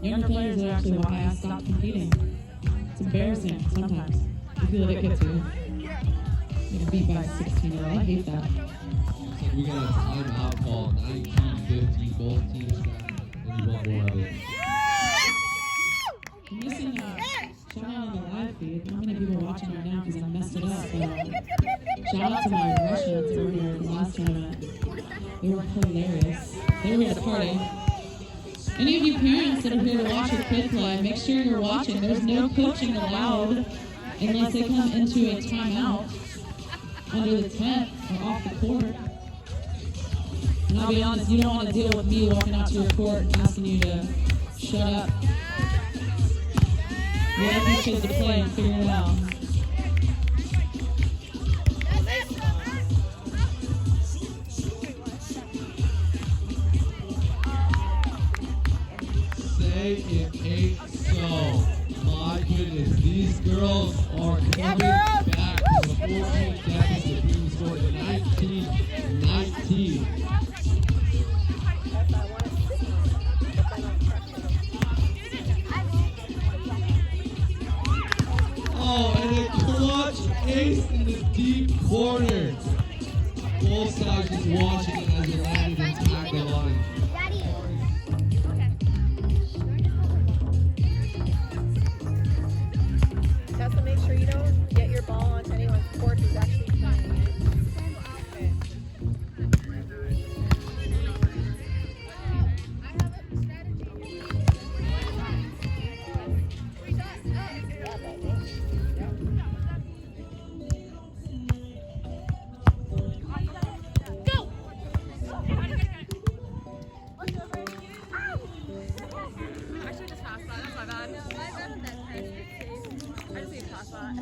Younger players are actually why I stopped competing. It's embarrassing sometimes. You feel like it gets you. Getting beat by 16-year-old. I hate that. We got a timeout call, 19-15, both teams and you want more of it. I'm missing shout out on the live feed. Not many people watching right now because I messed it up. But shout out to my Russians that were here at the last tournament. They were hilarious. They were here to party. Any of you parents that are here to watch your kid play, make sure you're watching. There's no coaching allowed unless they come into a timeout under the tent or off the court. And I'll be honest, you don't want to deal with me walking out to your court and asking you to shut up. We let these kids to play and figure it out. Say it ain't so. My goodness, these girls are coming back to the 14 deficit being scored 19-19. Oh, and a clutch ace in the deep corner. Both sides just watching it as it landed and tagged the line. Just to make sure you don't get your ball onto anyone's court who's actually playing it. Okay. I should just pass that. That's my bad. I just need to pass that.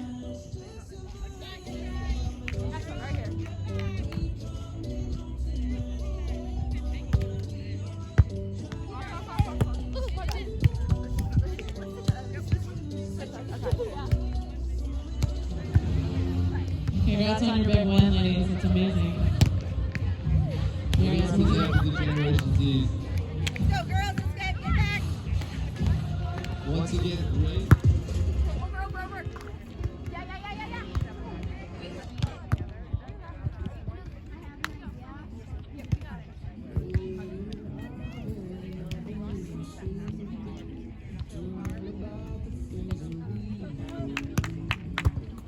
Next one, right here. Congrats on your big win, ladies. It's amazing. You guys Welcome can back to the Generation Tees. Let's go, girls. Let's get back. Once again, great. Over. Yeah.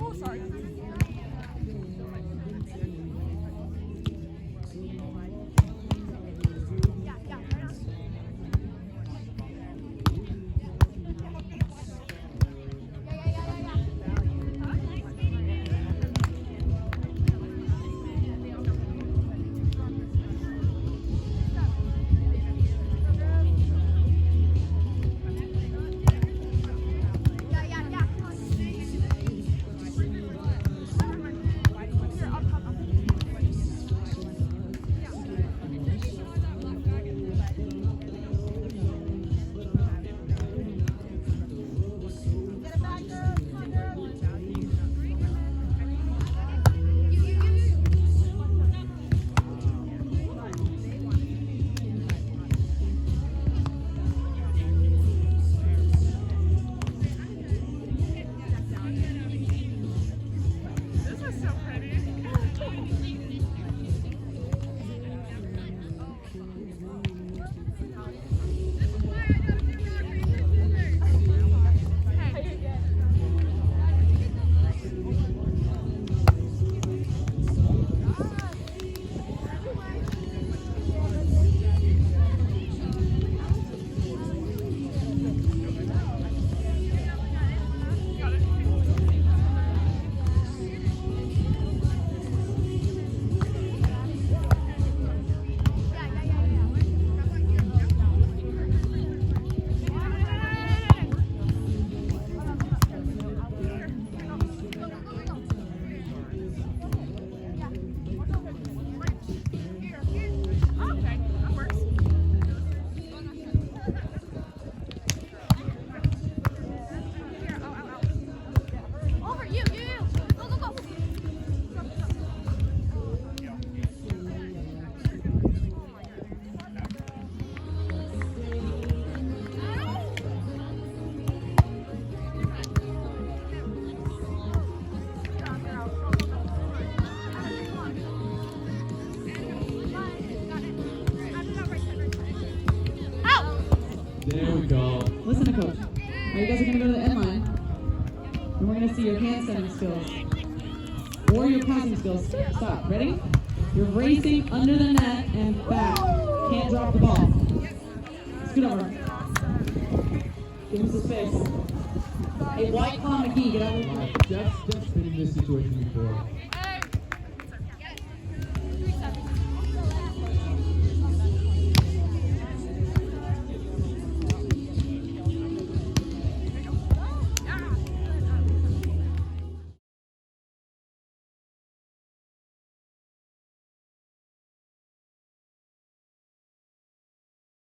Oh, sorry. Yeah. your hand setting skills or your passing skills. Stop. Ready? You're racing under the net and back. Can't drop the ball. Scoot over. Give him some space. Hey, White Claw McGee, get out of the way. Jeff's been in this situation before.